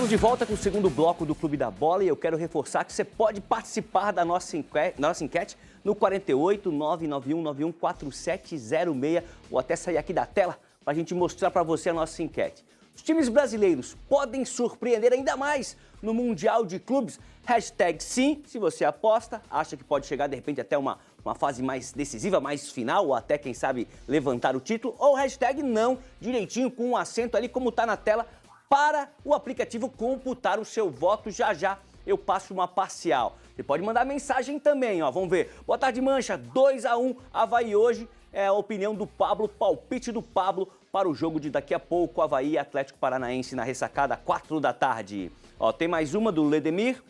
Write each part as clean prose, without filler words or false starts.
Estamos de volta com o segundo bloco do Clube da Bola e eu quero reforçar que você pode participar da nossa enquete no 48 991 91 4706 ou até sair aqui da tela para a gente mostrar para você a nossa enquete. Os times brasileiros podem surpreender ainda mais no Mundial de Clubes? Hashtag sim, se você aposta, acha que pode chegar de repente até uma fase mais decisiva, mais final, ou até, quem sabe, levantar o título. Ou hashtag não, direitinho, com um acento ali como está na tela, para o aplicativo computar o seu voto. Já já eu passo uma parcial. Você pode mandar mensagem também, ó, vamos ver. Boa tarde, Mancha, 2-1, Avaí hoje. É a opinião do Pablo, palpite do Pablo para o jogo de daqui a pouco, Avaí e Atlético Paranaense na ressacada, 4 da tarde. Ó, tem mais uma do Ledemir.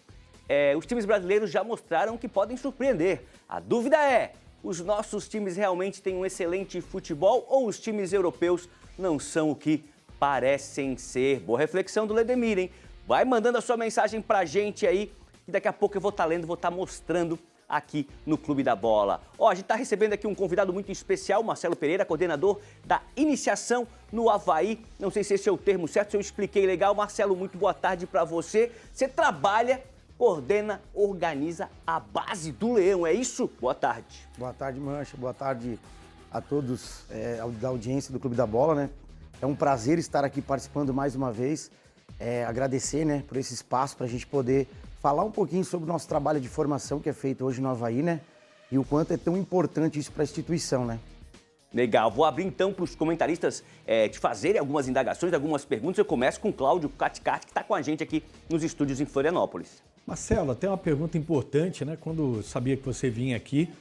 Os times brasileiros já mostraram que podem surpreender. A dúvida é, os nossos times realmente têm um excelente futebol ou os times europeus não são o que parecem ser? Boa reflexão do Ledemir, hein? Vai mandando a sua mensagem pra gente aí, que daqui a pouco eu vou estar lendo, vou estar mostrando aqui no Clube da Bola. Ó, a gente está recebendo aqui um convidado muito especial, Marcelo Pereira, coordenador da iniciação no Avaí. Não sei se esse é o termo certo, se eu expliquei legal. Marcelo, muito boa tarde para você. Você trabalha, coordena, organiza a base do Leão, é isso? Boa tarde. Boa tarde, Mancha. Boa tarde a todos da audiência do Clube da Bola, né? É um prazer estar aqui participando mais uma vez. Agradecer, né, por esse espaço para a gente poder falar um pouquinho sobre o nosso trabalho de formação que é feito hoje no Avaí, né? E o quanto é tão importante isso para a instituição, né? Legal, vou abrir então para os comentaristas te fazerem algumas indagações, algumas perguntas. Eu começo com o Cláudio Caticati, que está com a gente aqui nos estúdios em Florianópolis. Marcelo, tem uma pergunta importante, né? Quando eu sabia que você vinha aqui,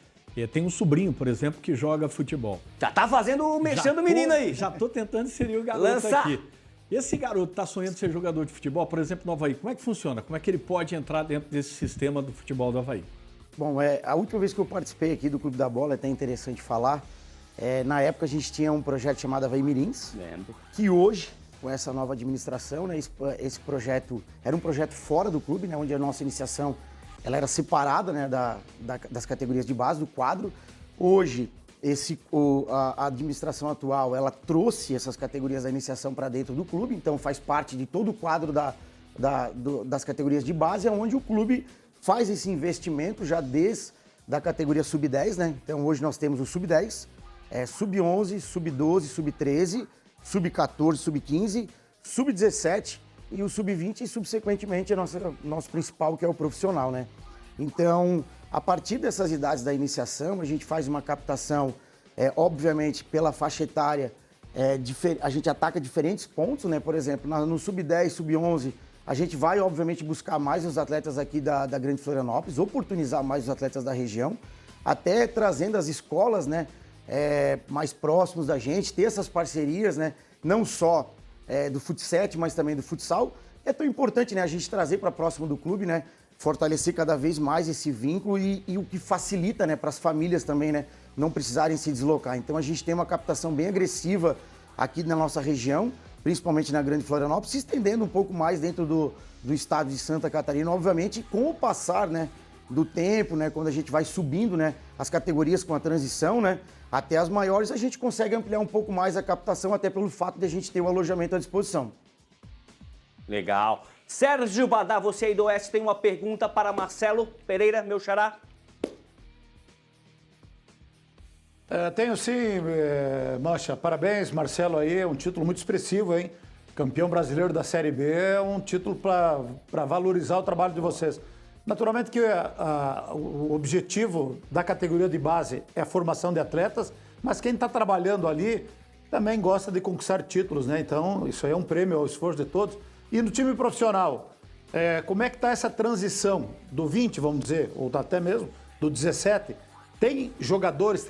tem um sobrinho, por exemplo, que joga futebol. Já tá fazendo o mexendo do menino aí. Já tô tentando inserir o garoto Lança. aqui. Esse garoto tá sonhando ser jogador de futebol, por exemplo, no Avaí. Como é que funciona? Como é que ele pode entrar dentro desse sistema do futebol do Avaí? Bom, a última vez que eu participei aqui do Clube da Bola, é até interessante falar, na época a gente tinha um projeto chamado Avaí Mirins, que hoje, com essa nova administração, né, esse projeto era um projeto fora do clube, né, onde a nossa iniciação ela era separada, né, das categorias de base, do quadro. Hoje, a administração atual, ela trouxe essas categorias da iniciação para dentro do clube, então faz parte de todo o quadro das categorias de base, onde o clube faz esse investimento já desde a categoria sub-10, né? Então hoje nós temos o sub-10, sub-11, sub-12, sub-13, sub-14, sub-15, sub-17 e o sub-20 e subsequentemente nosso principal, que é o profissional, né? Então, a partir dessas idades da iniciação, a gente faz uma captação, obviamente, pela faixa etária, a gente ataca diferentes pontos, né? Por exemplo, no sub-10, sub-11, a gente vai, obviamente, buscar mais os atletas aqui da Grande Florianópolis, oportunizar mais os atletas da região, até trazendo as escolas, né, mais próximos da gente, ter essas parcerias, né? Não só do futsal, mas também do futsal. É tão importante, né, a gente trazer para próximo do clube, né? Fortalecer cada vez mais esse vínculo e o que facilita, né, para as famílias também, né, não precisarem se deslocar. Então a gente tem uma captação bem agressiva aqui na nossa região, principalmente na Grande Florianópolis, se estendendo um pouco mais dentro do estado de Santa Catarina, obviamente com o passar, né, do tempo, né, quando a gente vai subindo, né, as categorias com a transição, né, até as maiores, a gente consegue ampliar um pouco mais a captação, até pelo fato de a gente ter o alojamento à disposição. Legal. Sérgio Badá, você aí do Oeste tem uma pergunta para Marcelo Pereira, meu xará? Tenho sim, Mancha. Parabéns, Marcelo aí, um título muito expressivo, hein? Campeão brasileiro da Série B, é um título para valorizar o trabalho de vocês. Naturalmente que o objetivo da categoria de base é a formação de atletas, mas quem está trabalhando ali também gosta de conquistar títulos, né? Então, isso aí é um prêmio ao esforço de todos. E no time profissional, como é que está essa transição do 20, vamos dizer, ou até mesmo do 17? Tem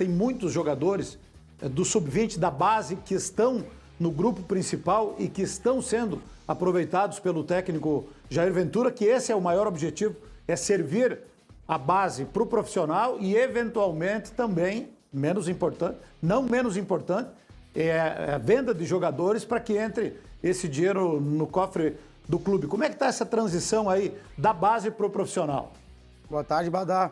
muitos jogadores do sub-20, da base, que estão no grupo principal e que estão sendo aproveitados pelo técnico Jair Ventura, que esse é o maior objetivo, é servir a base para o profissional e, eventualmente, também, não menos importante, a venda de jogadores para que entre esse dinheiro no cofre do clube. Como é que está essa transição aí da base para o profissional? Boa tarde, Badá.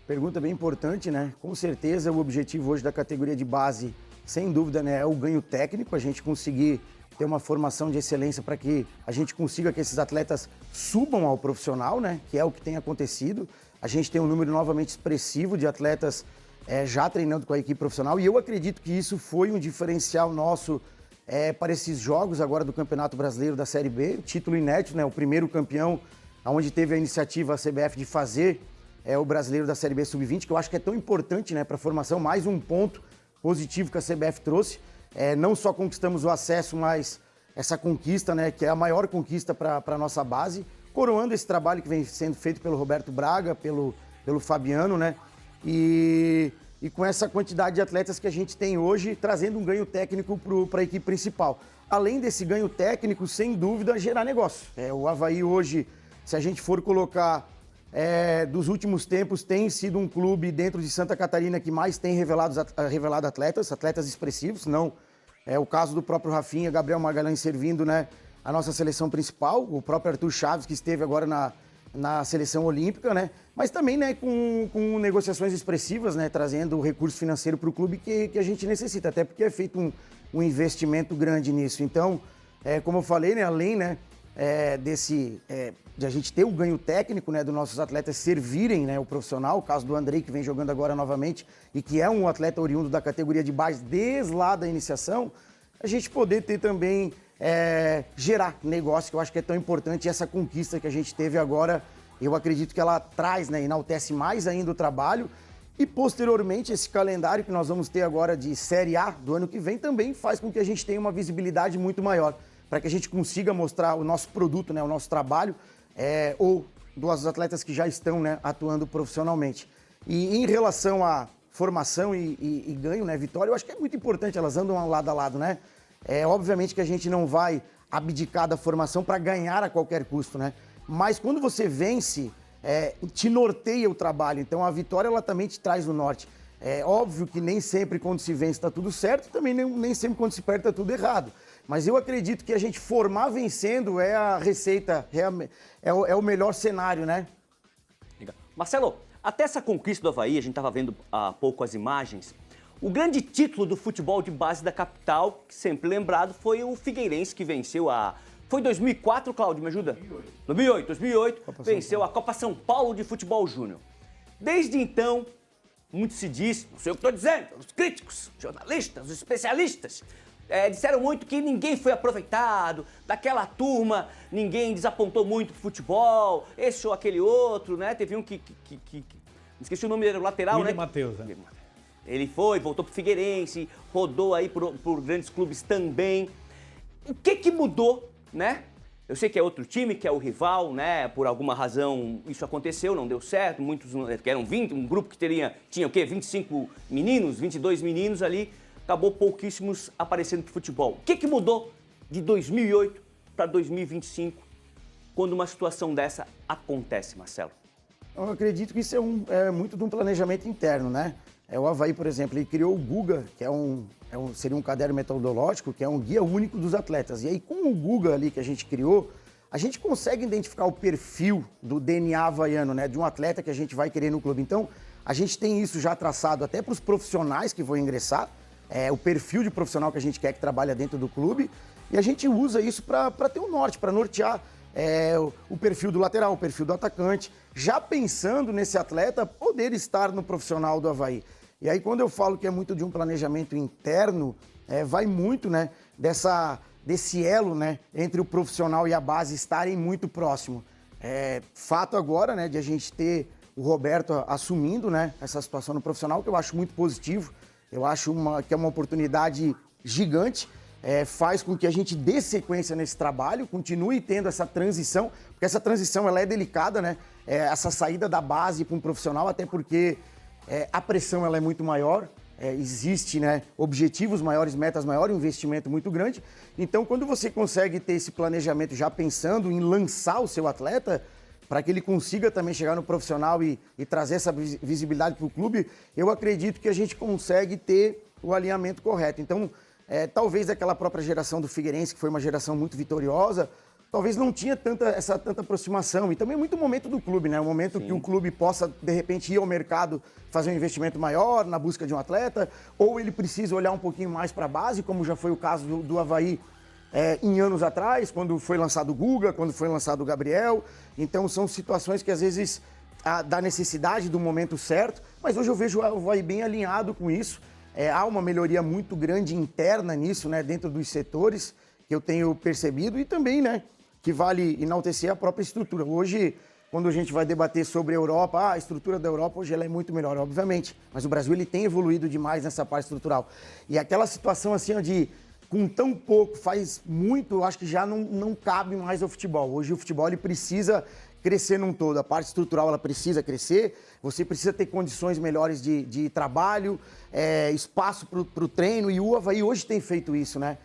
Pergunta bem importante, né? Com certeza o objetivo hoje da categoria de base sem dúvida, né, é o ganho técnico, a gente conseguir ter uma formação de excelência para que a gente consiga que esses atletas subam ao profissional, né, que é o que tem acontecido. A gente tem um número novamente expressivo de atletas já treinando com a equipe profissional e eu acredito que isso foi um diferencial nosso para esses jogos agora do Campeonato Brasileiro da Série B, título inédito, né, o primeiro campeão, onde teve a iniciativa a CBF de fazer o Brasileiro da Série B Sub-20, que eu acho que é tão importante, né, para a formação, mais um ponto positivo que a CBF trouxe. Não só conquistamos o acesso, mas essa conquista, né, que é a maior conquista para a nossa base, coroando esse trabalho que vem sendo feito pelo Roberto Braga, pelo Fabiano, né, e com essa quantidade de atletas que a gente tem hoje, trazendo um ganho técnico para a equipe principal. Além desse ganho técnico, sem dúvida, gerar negócio. O Avaí hoje, se a gente for colocar dos últimos tempos, tem sido um clube dentro de Santa Catarina que mais tem revelado atletas expressivos, não é o caso do próprio Rafinha, Gabriel Magalhães servindo, né, a nossa seleção principal, o próprio Arthur Chaves, que esteve agora na seleção olímpica, né, mas também, né, com negociações expressivas, né, trazendo o recurso financeiro para o clube que a gente necessita, até porque é feito um investimento grande nisso. Então, como eu falei, né, além, né, de a gente ter o ganho técnico, né, dos nossos atletas servirem, né, o profissional, o caso do Andrei, que vem jogando agora novamente e que é um atleta oriundo da categoria de base desde lá da iniciação, a gente poder ter também, gerar negócio, que eu acho que é tão importante, e essa conquista que a gente teve agora, eu acredito que ela traz, né, enaltece mais ainda o trabalho e posteriormente esse calendário que nós vamos ter agora de Série A do ano que vem também faz com que a gente tenha uma visibilidade muito maior, para que a gente consiga mostrar o nosso produto, né, o nosso trabalho, ou dos atletas que já estão, né, atuando profissionalmente. E em relação à formação e ganho, né, vitória, eu acho que é muito importante, elas andam lado a lado, né? Obviamente que a gente não vai abdicar da formação para ganhar a qualquer custo, né? Mas quando você vence, te norteia o trabalho, então a vitória ela também te traz o norte. É óbvio que nem sempre quando se vence está tudo certo, também nem sempre quando se perde está tudo errado. Mas eu acredito que a gente formar vencendo é a receita, é o melhor cenário, né? Legal. Marcelo, até essa conquista do Avaí, a gente estava vendo há pouco as imagens, o grande título do futebol de base da capital, sempre lembrado, foi o Figueirense, que venceu Foi 2004, Cláudio, me ajuda? 2008, venceu a Copa São Paulo de Futebol Júnior. Desde então, muito se diz, não sei o que estou dizendo, os críticos, jornalistas, os especialistas, disseram muito que ninguém foi aproveitado, daquela turma ninguém desapontou muito pro futebol, esse ou aquele outro, né? Teve um que esqueci o nome do lateral, William né? Matheus, né? Ele voltou pro Figueirense, rodou aí por grandes clubes também. O que mudou, né? Eu sei que é outro time, que é o rival, né? Por alguma razão isso aconteceu, não deu certo, muitos, que eram 20, um grupo que tinha o quê? 25 meninos, 22 meninos ali, acabou pouquíssimos aparecendo pro futebol. O que mudou de 2008 para 2025, quando uma situação dessa acontece, Marcelo? Eu acredito que isso é muito de um planejamento interno, né? O Avaí, por exemplo, ele criou o Guga, que seria um caderno metodológico, que é um guia único dos atletas. E aí, com o Guga ali que a gente criou, a gente consegue identificar o perfil do DNA havaiano, né? De um atleta que a gente vai querer no clube. Então, a gente tem isso já traçado até para os profissionais que vão ingressar, o perfil de profissional que a gente quer que trabalhe dentro do clube, e a gente usa isso para ter um norte, para nortear o perfil do lateral, o perfil do atacante, já pensando nesse atleta poder estar no profissional do Avaí. E aí, quando eu falo que é muito de um planejamento interno, vai muito, né, desse elo, né, entre o profissional e a base estarem muito próximo. Fato agora, né, de a gente ter o Roberto assumindo, né, essa situação no profissional, que eu acho muito positivo. Eu acho que é uma oportunidade gigante, faz com que a gente dê sequência nesse trabalho, continue tendo essa transição, porque essa transição ela é delicada, né? Essa saída da base para um profissional, até porque a pressão ela é muito maior, existe, né, objetivos maiores, metas maiores, investimento muito grande. Então, quando você consegue ter esse planejamento já pensando em lançar o seu atleta, para que ele consiga também chegar no profissional e trazer essa visibilidade para o clube, eu acredito que a gente consegue ter o alinhamento correto. Então, talvez aquela própria geração do Figueirense, que foi uma geração muito vitoriosa, talvez não tinha tanta aproximação. E também muito momento do clube, né? O momento que o clube possa, de repente, ir ao mercado, fazer um investimento maior na busca de um atleta, ou ele precisa olhar um pouquinho mais para a base, como já foi o caso do Avaí em anos atrás, quando foi lançado o Guga, quando foi lançado o Gabriel. Então, são situações que, às vezes, da necessidade do momento certo, mas hoje eu vejo o Avaí bem alinhado com isso. Há uma melhoria muito grande interna nisso, né, dentro dos setores, que eu tenho percebido, e também, né, que vale enaltecer a própria estrutura. Hoje, quando a gente vai debater sobre a Europa, a estrutura da Europa hoje ela é muito melhor, obviamente, mas o Brasil ele tem evoluído demais nessa parte estrutural. E aquela situação assim de com tão pouco faz muito, eu acho que já não cabe mais ao futebol. Hoje o futebol ele precisa crescer num todo, a parte estrutural ela precisa crescer, você precisa ter condições melhores de trabalho, espaço para o treino, e o Avaí hoje tem feito isso, né?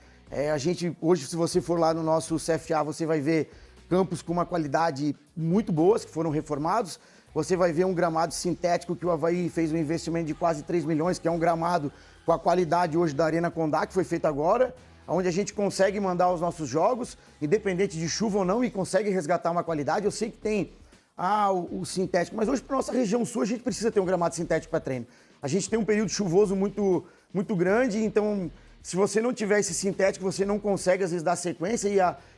Hoje, se você for lá no nosso CFA, você vai ver campos com uma qualidade muito boas, que foram reformados. Você vai ver um gramado sintético que o Avaí fez um investimento de quase 3 milhões, que é um gramado com a qualidade hoje da Arena Condá, que foi feito agora, onde a gente consegue mandar os nossos jogos, independente de chuva ou não, e consegue resgatar uma qualidade. Eu sei que tem o sintético, mas hoje para nossa região sul a gente precisa ter um gramado sintético para treino. A gente tem um período chuvoso muito, muito grande, então se você não tiver esse sintético, você não consegue, às vezes, dar sequência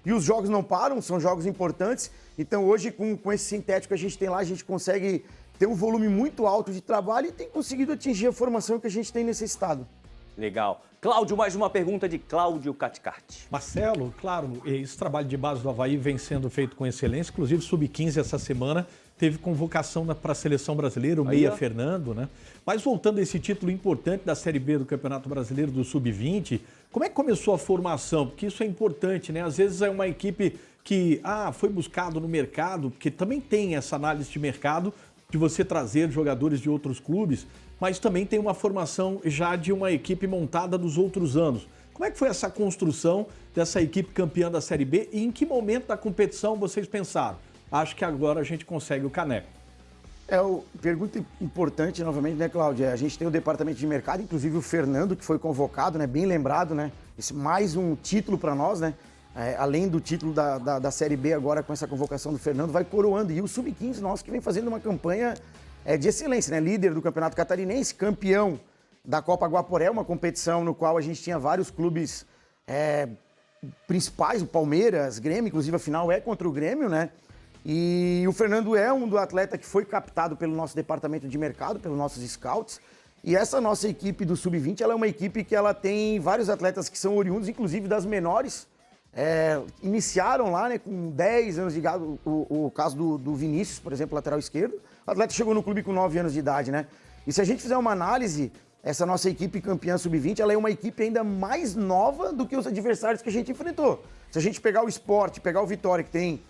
e os jogos não param, são jogos importantes. Então, hoje, com esse sintético que a gente tem lá, a gente consegue ter um volume muito alto de trabalho e tem conseguido atingir a formação que a gente tem necessitado. Legal. Cláudio, mais uma pergunta de Cláudio Caticarte. Marcelo, claro, esse trabalho de base do Avaí vem sendo feito com excelência, inclusive Sub-15 essa semana teve convocação para a Seleção Brasileira, o Meia Fernando, né? Mas voltando a esse título importante da Série B do Campeonato Brasileiro do Sub-20, como é que começou a formação? Porque isso é importante, né? Às vezes é uma equipe que foi buscado no mercado, porque também tem essa análise de mercado, de você trazer jogadores de outros clubes, mas também tem uma formação já de uma equipe montada dos outros anos. Como é que foi essa construção dessa equipe campeã da Série B e em que momento da competição vocês pensaram? Acho que agora a gente consegue o caneco. Pergunta importante novamente, né, Cláudia? A gente tem o departamento de mercado, inclusive o Fernando, que foi convocado, né? Bem lembrado, né? Mais um título para nós, né? Além do título da Série B agora com essa convocação do Fernando, vai coroando. E o Sub-15 nosso que vem fazendo uma campanha de excelência, né? Líder do Campeonato Catarinense, campeão da Copa Guaporé, uma competição no qual a gente tinha vários clubes principais, o Palmeiras, Grêmio, inclusive a final é contra o Grêmio, né? E o Fernando é um do atleta que foi captado pelo nosso departamento de mercado, pelos nossos scouts. E essa nossa equipe do Sub-20, ela é uma equipe que ela tem vários atletas que são oriundos, inclusive das menores. Iniciaram lá, né, com 10 anos de idade, o caso do Vinícius, por exemplo, lateral esquerdo. O atleta chegou no clube com 9 anos de idade, né? E se a gente fizer uma análise, essa nossa equipe campeã Sub-20, ela é uma equipe ainda mais nova do que os adversários que a gente enfrentou. Se a gente pegar o Sport, pegar o Vitória, que tem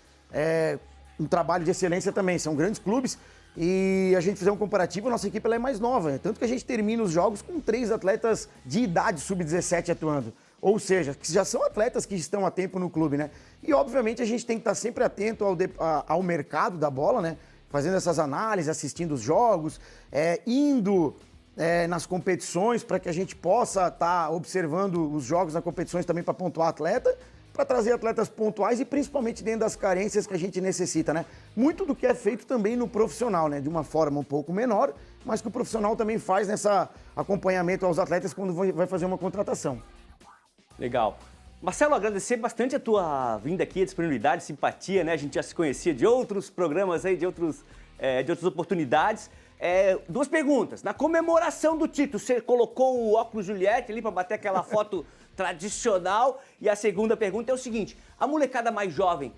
um trabalho de excelência também, são grandes clubes, e a gente fizer um comparativo, a nossa equipe ela é mais nova, tanto que a gente termina os jogos com 3 atletas de idade sub-17 atuando, ou seja, que já são atletas que estão há tempo no clube, né? E obviamente a gente tem que estar sempre atento ao mercado da bola, né? Fazendo essas análises, assistindo os jogos, indo nas competições para que a gente possa estar observando os jogos nas competições também para pontuar atleta, para trazer atletas pontuais e principalmente dentro das carências que a gente necessita, né? Muito do que é feito também no profissional, né? De uma forma um pouco menor, mas que o profissional também faz nessa acompanhamento aos atletas quando vai fazer uma contratação. Legal. Marcelo, agradecer bastante a tua vinda aqui, a disponibilidade, simpatia, né? A gente já se conhecia de outros programas aí, de outras oportunidades. 2 perguntas. Na comemoração do título, você colocou o óculos Juliette ali para bater aquela foto tradicional? E a segunda pergunta é o seguinte: a molecada mais jovem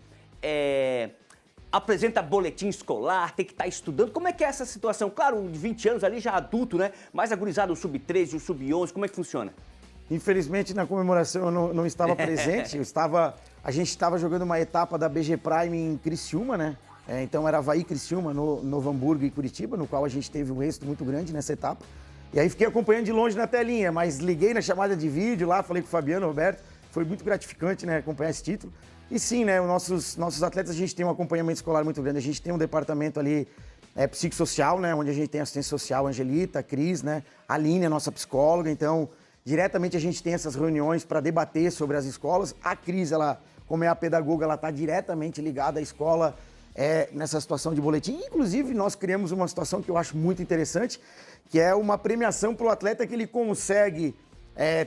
apresenta boletim escolar, tem que estar estudando. Como é que é essa situação? Claro, de 20 anos ali já adulto, né? Mais agorizado o sub-13, o sub-11, como é que funciona? Infelizmente, na comemoração eu não estava presente. A gente estava jogando uma etapa da BG Prime em Criciúma, né? Então era Avaí, Criciúma, Novo Hamburgo e Curitiba, no qual a gente teve um êxito muito grande nessa etapa. E aí fiquei acompanhando de longe na telinha, mas liguei na chamada de vídeo lá, falei com o Fabiano, Roberto. Foi muito gratificante, né, acompanhar esse título. E sim, né, os nossos atletas, a gente tem um acompanhamento escolar muito grande. A gente tem um departamento ali psicossocial, né, onde a gente tem assistência social, a Angelita, a Cris, né, a Aline, a nossa psicóloga. Então, diretamente a gente tem essas reuniões para debater sobre as escolas. A Cris, ela como é a pedagoga, ela está diretamente ligada à escola nessa situação de boletim. Inclusive, nós criamos uma situação que eu acho muito interessante, que é uma premiação para o atleta que ele consegue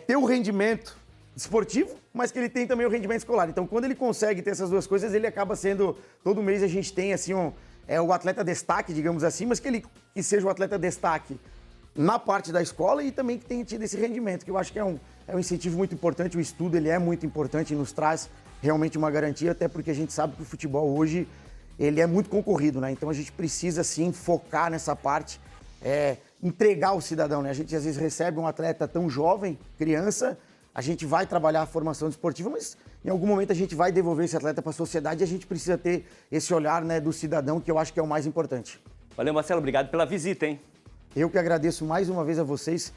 ter o rendimento esportivo, mas que ele tem também o rendimento escolar. Então, quando ele consegue ter essas duas coisas, ele acaba sendo... Todo mês a gente tem, assim, o atleta destaque, digamos assim, mas que seja o atleta destaque na parte da escola e também que tenha tido esse rendimento, que eu acho que é um incentivo muito importante. O estudo, ele é muito importante e nos traz realmente uma garantia, até porque a gente sabe que o futebol hoje, ele é muito concorrido, né? Então, a gente precisa, sim, focar nessa parte, entregar ao cidadão, né? A gente, às vezes, recebe um atleta tão jovem, criança, a gente vai trabalhar a formação desportiva, mas em algum momento a gente vai devolver esse atleta para a sociedade e a gente precisa ter esse olhar, né, do cidadão, que eu acho que é o mais importante. Valeu, Marcelo. Obrigado pela visita, hein? Eu que agradeço mais uma vez a vocês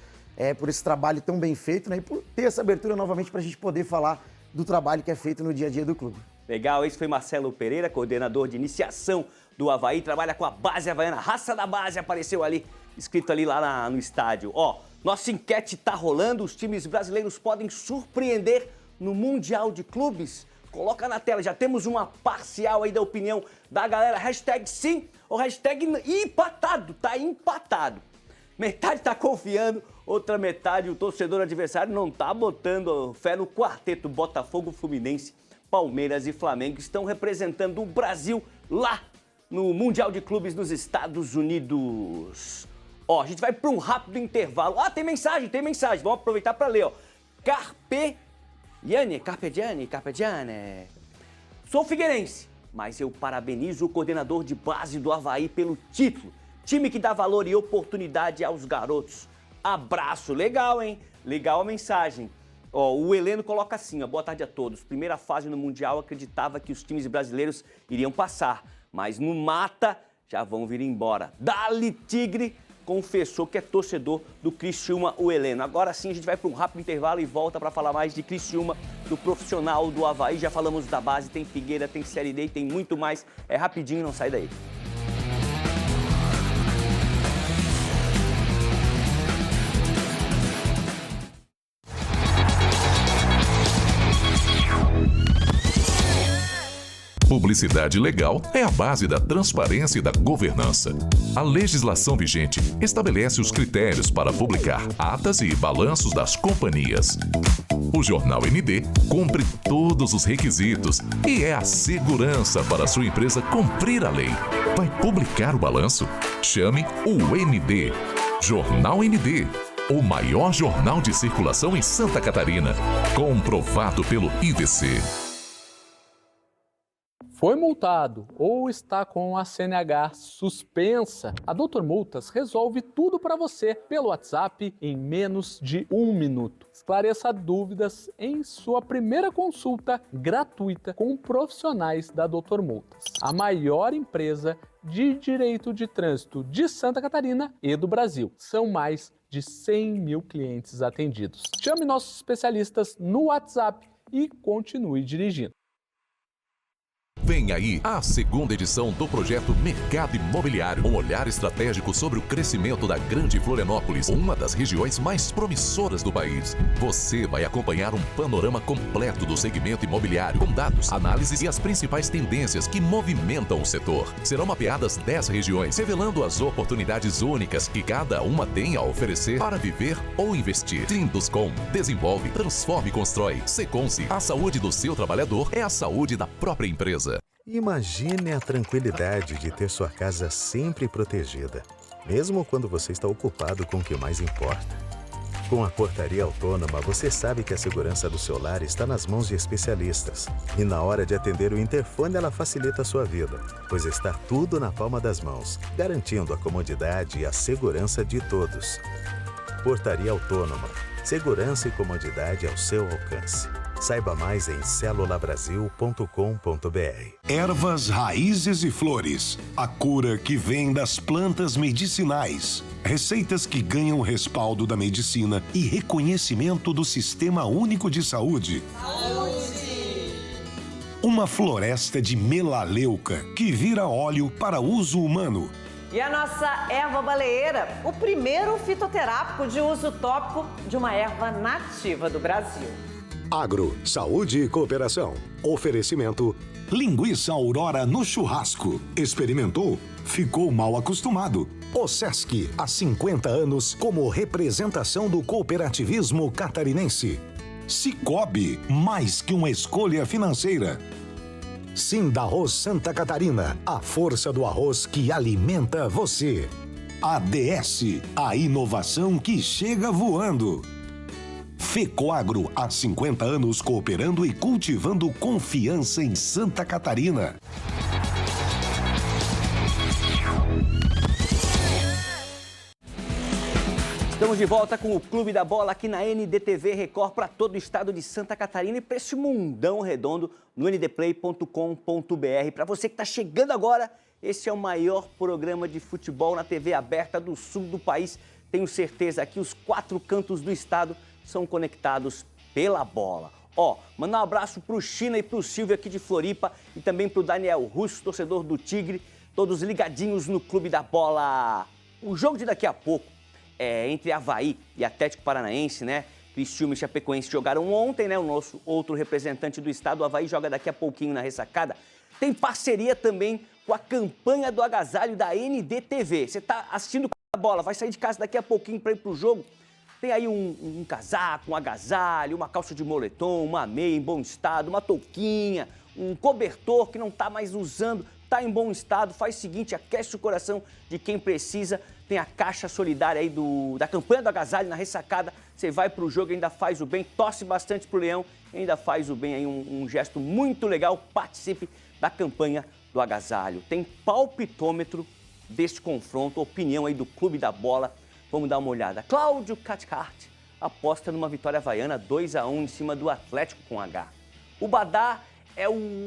por esse trabalho tão bem feito, né, e por ter essa abertura novamente para a gente poder falar do trabalho que é feito no dia a dia do clube. Legal, esse foi Marcelo Pereira, coordenador de iniciação do Avaí, trabalha com a base havaiana, raça da base, apareceu ali, escrito ali lá no estádio. Ó, nossa enquete tá rolando, os times brasileiros podem surpreender no Mundial de Clubes? Coloca na tela, já temos uma parcial aí da opinião da galera, hashtag sim ou hashtag empatado, tá empatado. Metade tá confiando, outra metade o torcedor adversário não tá botando fé no quarteto. Botafogo, Fluminense, Palmeiras e Flamengo estão representando o Brasil lá no Mundial de Clubes nos Estados Unidos. Ó, a gente vai para um rápido intervalo. Ah, tem mensagem. Vamos aproveitar para ler, ó. Carpe Diane. Sou figueirense, mas eu parabenizo o coordenador de base do Avaí pelo título. Time que dá valor e oportunidade aos garotos. Abraço. Legal, hein? Legal a mensagem. Ó, o Heleno coloca assim, ó, boa tarde a todos. Primeira fase no Mundial, acreditava que os times brasileiros iriam passar, mas no mata já vão vir embora. Dali Tigre confessou que é torcedor do Criciúma, o Heleno. Agora sim a gente vai para um rápido intervalo e volta para falar mais de Criciúma, do profissional do Avaí. Já falamos da base, tem Figueira, tem Série D, tem muito mais. É rapidinho, não sai daí. Publicidade legal é a base da transparência e da governança. A legislação vigente estabelece os critérios para publicar atas e balanços das companhias. O Jornal ND cumpre todos os requisitos e é a segurança para a sua empresa cumprir a lei. Vai publicar o balanço? Chame o ND. Jornal ND, o maior jornal de circulação em Santa Catarina, comprovado pelo IDC. Foi multado ou está com a CNH suspensa? A Doutor Multas resolve tudo para você pelo WhatsApp em menos de 1 minuto. Esclareça dúvidas em sua primeira consulta gratuita com profissionais da Doutor Multas, a maior empresa de direito de trânsito de Santa Catarina e do Brasil. São mais de 100 mil clientes atendidos. Chame nossos especialistas no WhatsApp e continue dirigindo. Vem aí a segunda edição do projeto Mercado Imobiliário, um olhar estratégico sobre o crescimento da Grande Florianópolis, uma das regiões mais promissoras do país. Você vai acompanhar um panorama completo do segmento imobiliário, com dados, análises e as principais tendências que movimentam o setor. Serão mapeadas 10 regiões, revelando as oportunidades únicas que cada uma tem a oferecer para viver ou investir. Trinduscom desenvolve, transforma e constrói. Seconce, a saúde do seu trabalhador é a saúde da própria empresa. Imagine a tranquilidade de ter sua casa sempre protegida, mesmo quando você está ocupado com o que mais importa. Com a Portaria Autônoma, você sabe que a segurança do seu lar está nas mãos de especialistas. E na hora de atender o interfone, ela facilita a sua vida, pois está tudo na palma das mãos, garantindo a comodidade e a segurança de todos. Portaria Autônoma. Segurança e comodidade ao seu alcance. Saiba mais em celulabrasil.com.br. Ervas, raízes e flores. A cura que vem das plantas medicinais. Receitas que ganham o respaldo da medicina e reconhecimento do Sistema Único de Saúde. Uma floresta de melaleuca que vira óleo para uso humano. E a nossa erva baleeira, o primeiro fitoterápico de uso tópico de uma erva nativa do Brasil. Agro, saúde e cooperação. Oferecimento. Linguiça Aurora no churrasco. Experimentou? Ficou mal acostumado. O Sesc, há 50 anos como representação do cooperativismo catarinense. Cicobi, mais que uma escolha financeira. Sindarroz Santa Catarina, a força do arroz que alimenta você. ADS, a inovação que chega voando. Fecoagro, há 50 anos cooperando e cultivando confiança em Santa Catarina. Estamos de volta com o Clube da Bola aqui na NDTV Record para todo o estado de Santa Catarina e para esse mundão redondo no ndplay.com.br. Para você que está chegando agora, esse é o maior programa de futebol na TV aberta do sul do país. Tenho certeza que os 4 cantos do estado são conectados pela bola. Mandar um abraço para o China e para o Silvio aqui de Floripa e também para o Daniel Russo, torcedor do Tigre, todos ligadinhos no Clube da Bola. O jogo de daqui a pouco entre Avaí e Atlético Paranaense, né? Criciúma e Chapecoense jogaram ontem, né? O nosso outro representante do estado, o Avaí, joga daqui a pouquinho na ressacada. Tem parceria também com a campanha do agasalho da NDTV. Você está assistindo a bola, vai sair de casa daqui a pouquinho para ir para o jogo. Tem aí um casaco, um agasalho, uma calça de moletom, uma meia em bom estado, uma touquinha, um cobertor que não está mais usando, está em bom estado. Faz o seguinte, aquece o coração de quem precisa. Tem a caixa solidária aí da campanha do agasalho na ressacada. Você vai para o jogo e ainda faz o bem, torce bastante pro Leão, ainda faz o bem aí, um gesto muito legal. Participe da campanha do agasalho. Tem palpitômetro deste confronto, opinião aí do Clube da Bola. Vamos dar uma olhada. Cláudio Cathcart aposta numa vitória havaiana 2-1 em cima do Atlético com H. O Badá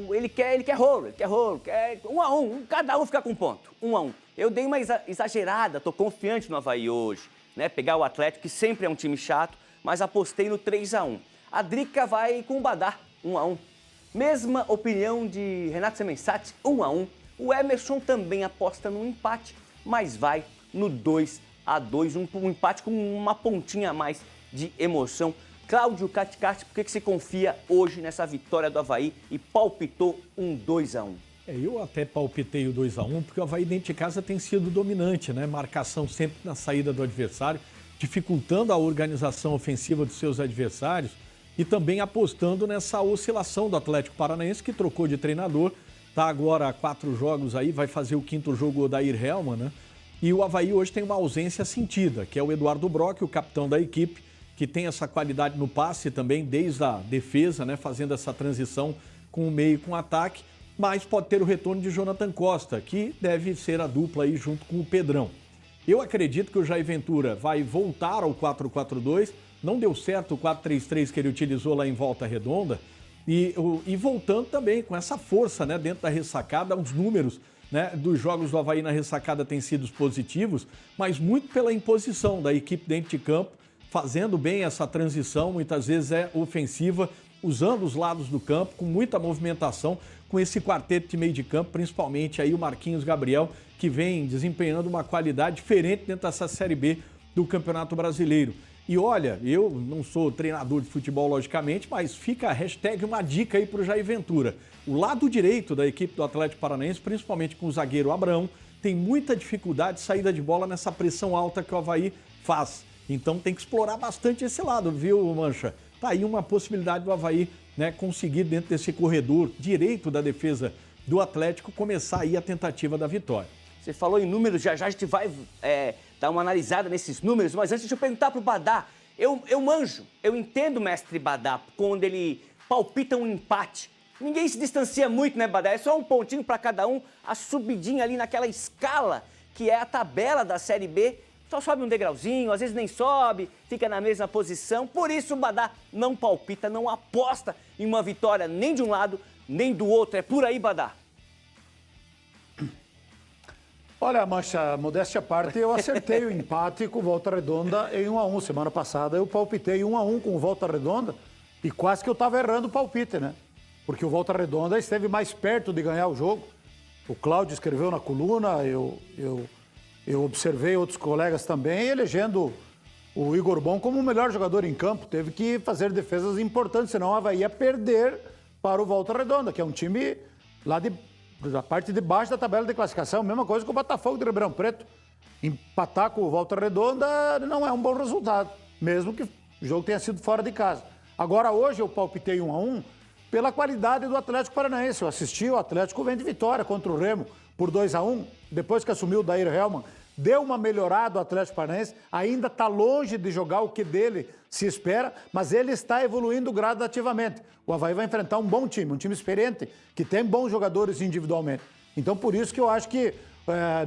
ele quer rolo, quer 1-1, cada um fica com ponto, 1-1. Eu dei uma exagerada, tô confiante no Avaí hoje, né? Pegar o Atlético, que sempre é um time chato, mas apostei no 3-1. A Drica vai com o Badá, 1-1. Mesma opinião de Renato Semensati, 1-1. O Emerson também aposta no empate, mas vai no 2-2, um empate com uma pontinha a mais de emoção. Cláudio Cathcart, por que você confia hoje nessa vitória do Avaí e palpitou um 2-1? Eu até palpitei o 2-1, porque o Avaí dentro de casa tem sido dominante, né? Marcação sempre na saída do adversário, dificultando a organização ofensiva dos seus adversários e também apostando nessa oscilação do Atlético Paranaense, que trocou de treinador, está agora há 4 jogos aí, vai fazer o 5º jogo o Odair Hellmann, né? E o Avaí hoje tem uma ausência sentida, que é o Eduardo Brock, o capitão da equipe, que tem essa qualidade no passe também, desde a defesa, né, fazendo essa transição com o meio e com o ataque, mas pode ter o retorno de Jonathan Costa, que deve ser a dupla aí junto com o Pedrão. Eu acredito que o Jair Ventura vai voltar ao 4-4-2, não deu certo o 4-3-3 que ele utilizou lá em Volta Redonda, e voltando também com essa força, né, dentro da ressacada, os números, né, dos jogos do Avaí na ressacada têm sido positivos, mas muito pela imposição da equipe dentro de campo, fazendo bem essa transição, muitas vezes é ofensiva, usando os lados do campo, com muita movimentação, com esse quarteto de meio de campo, principalmente aí o Marquinhos Gabriel, que vem desempenhando uma qualidade diferente dentro dessa Série B do Campeonato Brasileiro. E olha, eu não sou treinador de futebol, logicamente, mas fica a hashtag uma dica aí para o Jair Ventura. O lado direito da equipe do Atlético Paranaense, principalmente com o zagueiro Abrão, tem muita dificuldade de saída de bola nessa pressão alta que o Avaí faz. Então tem que explorar bastante esse lado, viu, Mancha? Tá aí uma possibilidade do Avaí, né, conseguir dentro desse corredor direito da defesa do Atlético começar aí a tentativa da vitória. Você falou em números, já a gente vai dar uma analisada nesses números, mas antes de eu perguntar pro Badá, eu manjo, eu entendo o mestre Badá quando ele palpita um empate. Ninguém se distancia muito, né, Badá? É só um pontinho para cada um, a subidinha ali naquela escala que é a tabela da Série B. Só sobe um degrauzinho, às vezes nem sobe, fica na mesma posição. Por isso o Badá não palpita, não aposta em uma vitória nem de um lado, nem do outro. É por aí, Badá. Olha, Mancha, modéstia à parte, eu acertei o empate com Volta Redonda em 1-1. Semana passada eu palpitei 1-1 com Volta Redonda e quase que eu estava errando o palpite, né? Porque o Volta Redonda esteve mais perto de ganhar o jogo. O Cláudio escreveu na coluna, eu observei outros colegas também elegendo o Igor Bom como o melhor jogador em campo, teve que fazer defesas importantes, senão o Avaí ia perder para o Volta Redonda, que é um time lá da parte de baixo da tabela de classificação, mesma coisa que o Botafogo de Ribeirão Preto. Empatar com o Volta Redonda não é um bom resultado, mesmo que o jogo tenha sido fora de casa. Agora, hoje eu palpitei 1-1 pela qualidade do Atlético Paranaense. Eu assisti, o Atlético vem de vitória contra o Remo por 2-1, depois que assumiu o Dair Helman. Deu uma melhorada o Atlético Paranaense, ainda está longe de jogar o que dele se espera, mas ele está evoluindo gradativamente. O Avaí vai enfrentar um bom time, um time experiente, que tem bons jogadores individualmente. Então, por isso que eu acho que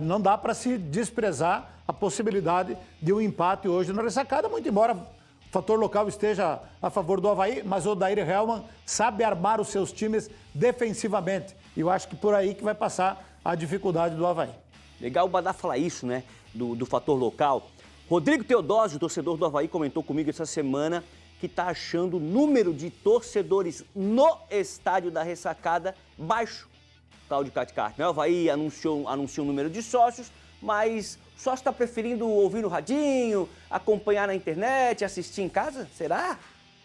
não dá para se desprezar a possibilidade de um empate hoje na ressacada, muito embora o fator local esteja a favor do Avaí, mas o Dair Helman sabe armar os seus times defensivamente. E eu acho que por aí que vai passar a dificuldade do Avaí. Legal o Badá falar isso, né, do fator local. Rodrigo Teodósio, torcedor do Avaí, comentou comigo essa semana que está achando o número de torcedores no estádio da ressacada baixo. Cláudio Caticarte, né? O Avaí anunciou um número de sócios, mas o sócio está preferindo ouvir no radinho, acompanhar na internet, assistir em casa? Será?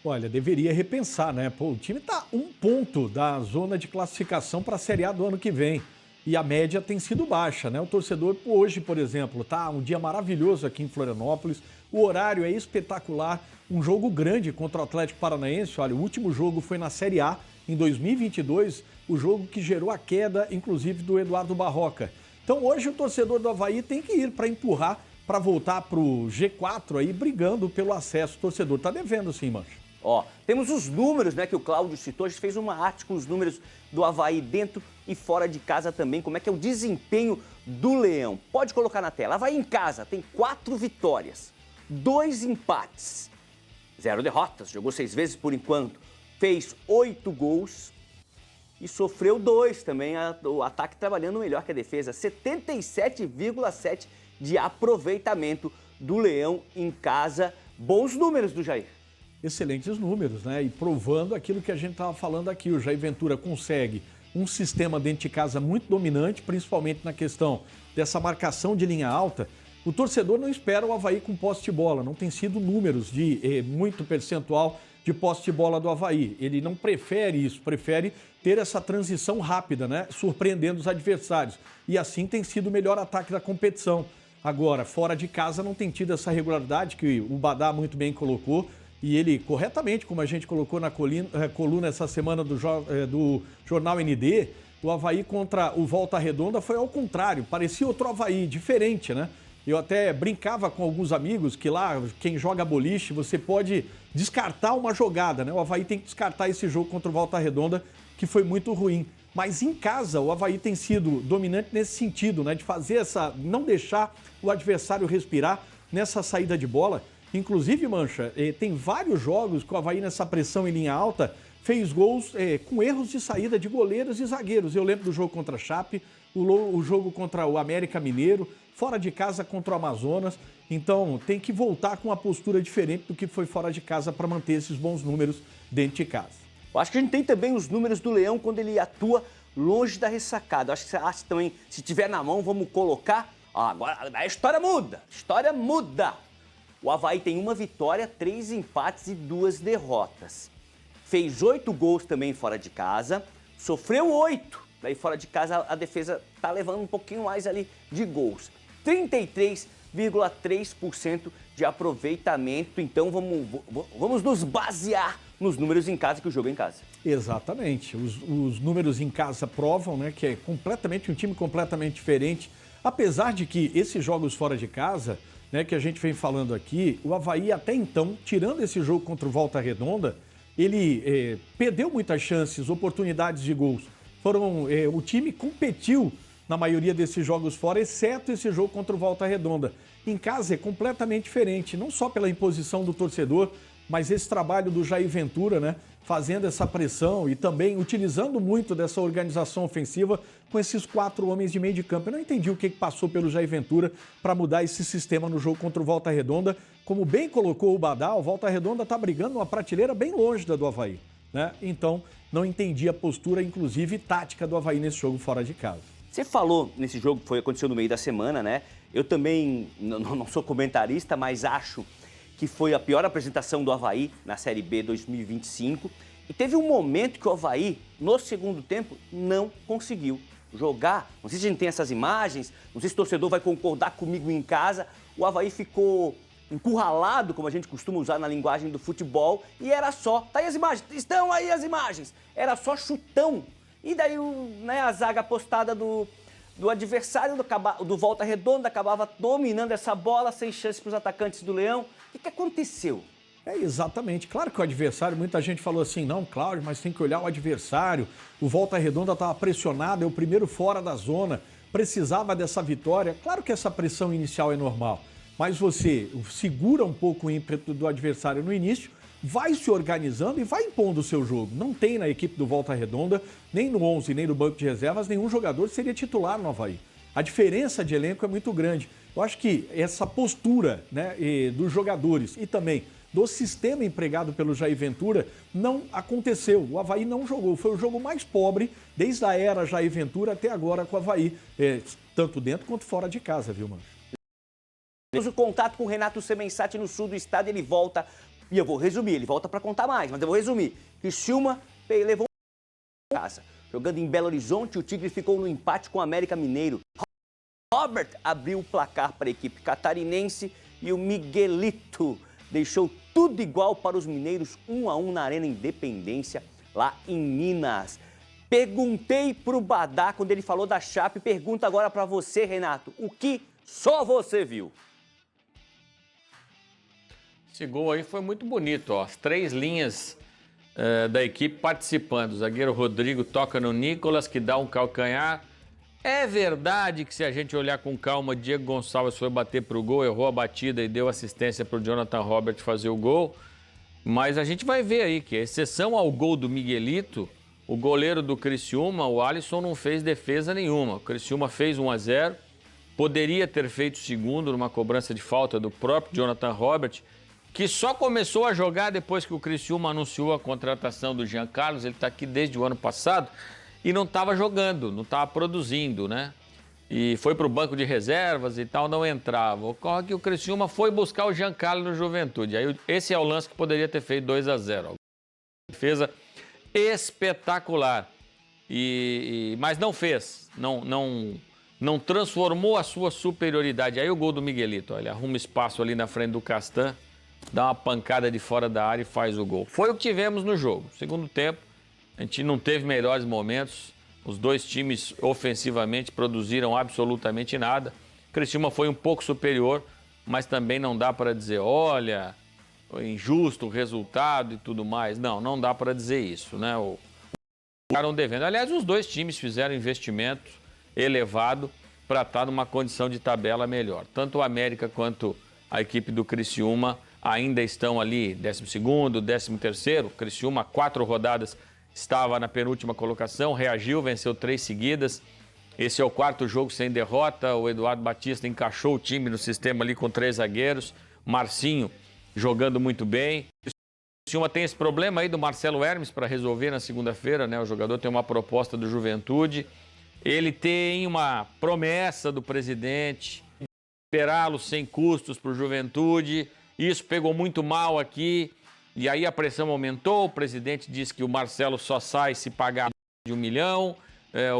Olha, deveria repensar, né? Pô, o time está 1 ponto da zona de classificação para a Série A do ano que vem. E a média tem sido baixa, né? O torcedor hoje, por exemplo, tá um dia maravilhoso aqui em Florianópolis. O horário é espetacular. Um jogo grande contra o Atlético Paranaense. Olha, o último jogo foi na Série A em 2022, o jogo que gerou a queda, inclusive, do Eduardo Barroca. Então, hoje o torcedor do Avaí tem que ir para empurrar, para voltar para o G4 aí, brigando pelo acesso. O torcedor tá devendo sim, Mancha. Ó, temos os números, né, que o Cláudio citou. A gente fez uma arte com os números do Avaí dentro e fora de casa também. Como é que é o desempenho do Leão? Pode colocar na tela. Avaí em casa tem 4 vitórias, 2 empates, 0 derrotas. Jogou 6 vezes por enquanto. Fez 8 gols e sofreu 2 também. O ataque trabalhando melhor que a defesa. 77,7% de aproveitamento do Leão em casa. Bons números do Jair. Excelentes números, né? E provando aquilo que a gente estava falando aqui. O Jair Ventura consegue um sistema dentro de casa muito dominante, principalmente na questão dessa marcação de linha alta. O torcedor não espera o Avaí com posse de bola. Não tem sido números de muito percentual de posse de bola do Avaí. Ele não prefere isso, prefere ter essa transição rápida, né? Surpreendendo os adversários. E assim tem sido o melhor ataque da competição. Agora, fora de casa não tem tido essa regularidade que o Badá muito bem colocou. E ele, corretamente, como a gente colocou na coluna essa semana do Jornal ND, o Avaí contra o Volta Redonda foi ao contrário, parecia outro Avaí, diferente, né? Eu até brincava com alguns amigos que lá, quem joga boliche, você pode descartar uma jogada, né? O Avaí tem que descartar esse jogo contra o Volta Redonda, que foi muito ruim. Mas em casa, o Avaí tem sido dominante nesse sentido, né? De fazer não deixar o adversário respirar nessa saída de bola. Inclusive, Mancha, tem vários jogos que o Avaí nessa pressão em linha alta fez gols com erros de saída de goleiros e zagueiros. Eu lembro do jogo contra a Chape, o jogo contra o América Mineiro, fora de casa contra o Amazonas. Então, tem que voltar com uma postura diferente do que foi fora de casa para manter esses bons números dentro de casa. Eu acho que a gente tem também os números do Leão quando ele atua longe da ressacada. Eu acho que você acha também, se tiver na mão, vamos colocar. Agora a história muda, O Avaí tem 1 vitória, 3 empates e 2 derrotas. Fez 8 gols também fora de casa, sofreu 8. Daí fora de casa a defesa tá levando um pouquinho mais ali de gols. 33,3% de aproveitamento. Então vamos nos basear nos números em casa, que o jogo é em casa. Exatamente. Os números em casa provam, né, que é um time completamente diferente. Apesar de que esses jogos fora de casa, né, que a gente vem falando aqui, o Avaí até então, tirando esse jogo contra o Volta Redonda, ele perdeu muitas chances, oportunidades de gols. O time competiu na maioria desses jogos fora, exceto esse jogo contra o Volta Redonda. Em casa é completamente diferente, não só pela imposição do torcedor, mas esse trabalho do Jair Ventura, né, fazendo essa pressão e também utilizando muito dessa organização ofensiva com esses 4 homens de meio de campo. Eu não entendi o que passou pelo Jair Ventura para mudar esse sistema no jogo contra o Volta Redonda. Como bem colocou o Badá, o Volta Redonda está brigando numa prateleira bem longe da do Avaí, né? Então, não entendi a postura, inclusive tática do Avaí nesse jogo fora de casa. Você falou nesse jogo que aconteceu no meio da semana, né? Eu também não sou comentarista, mas acho que foi a pior apresentação do Avaí na Série B 2025. E teve um momento que o Avaí, no segundo tempo, não conseguiu jogar. Não sei se a gente tem essas imagens, não sei se o torcedor vai concordar comigo em casa. O Avaí ficou encurralado, como a gente costuma usar na linguagem do futebol, e era só, tá aí as imagens, estão aí as imagens, era só chutão. E daí a zaga postada do adversário, do Volta Redonda, acabava dominando essa bola, sem chance para os atacantes do Leão. O que aconteceu? Exatamente. Claro que o adversário, muita gente falou assim, não, Cláudio, mas tem que olhar o adversário. O Volta Redonda estava pressionado, é o primeiro fora da zona, precisava dessa vitória. Claro que essa pressão inicial é normal, mas você segura um pouco o ímpeto do adversário no início, vai se organizando e vai impondo o seu jogo. Não tem na equipe do Volta Redonda, nem no 11, nem no banco de reservas, nenhum jogador seria titular no Avaí. A diferença de elenco é muito grande. Eu acho que essa postura, né, dos jogadores e também do sistema empregado pelo Jair Ventura não aconteceu. O Avaí não jogou. Foi o jogo mais pobre desde a era Jair Ventura até agora com o Avaí, tanto dentro quanto fora de casa, viu, mano? Temos o contato com o Renato Semensati no sul do estado, ele volta, e eu vou resumir, ele volta para contar mais, mas eu vou resumir. Criciúma levou um casa. Jogando em Belo Horizonte, o Tigre ficou no empate com o América Mineiro. Robert abriu o placar para a equipe catarinense e o Miguelito deixou tudo igual para os mineiros, 1-1 na Arena Independência, lá em Minas. Perguntei para o Badá, quando ele falou da Chape, pergunta agora para você, Renato, o que só você viu? Esse gol aí foi muito bonito, ó. As três linhas da equipe participando. O zagueiro Rodrigo toca no Nicolas, que dá um calcanhar. É verdade que se a gente olhar com calma, Diego Gonçalves foi bater pro gol, errou a batida e deu assistência pro Jonathan Robert fazer o gol. Mas a gente vai ver aí que, exceção ao gol do Miguelito, o goleiro do Criciúma, o Alisson, não fez defesa nenhuma. O Criciúma fez 1-0, poderia ter feito o segundo numa cobrança de falta do próprio Jonathan Robert, que só começou a jogar depois que o Criciúma anunciou a contratação do Jean Carlos. Ele está aqui desde o ano passado e não estava jogando, não estava produzindo, né? E foi para o banco de reservas e tal, não entrava. Ocorre que o Criciúma foi buscar o Jean Carlos no Juventude. Aí esse é o lance que poderia ter feito 2-0. Defesa espetacular. Mas não fez, não transformou a sua superioridade. Aí o gol do Miguelito, olha, arruma espaço ali na frente do Castan, dá uma pancada de fora da área e faz o gol. Foi o que tivemos no jogo. Segundo tempo, a gente não teve melhores momentos. Os dois times ofensivamente produziram absolutamente nada. O Criciúma foi um pouco superior, mas também não dá para dizer, olha, injusto o resultado e tudo mais. Não dá para dizer isso, né? Ficaram devendo. Aliás, os dois times fizeram investimento elevado para estar numa condição de tabela melhor. Tanto o América quanto a equipe do Criciúma ainda estão ali, 12º, 13º. O Criciúma, 4 rodadas, estava na penúltima colocação, reagiu, venceu 3 seguidas. Esse é o 4º jogo sem derrota. O Eduardo Batista encaixou o time no sistema ali com 3 zagueiros. Marcinho jogando muito bem. O Criciúma tem esse problema aí do Marcelo Hermes para resolver na segunda-feira, né? O jogador tem uma proposta do Juventude. Ele tem uma promessa do presidente, liberá-lo sem custos para o Juventude. Isso pegou muito mal aqui. E aí a pressão aumentou, o presidente disse que o Marcelo só sai se pagar de 1 milhão,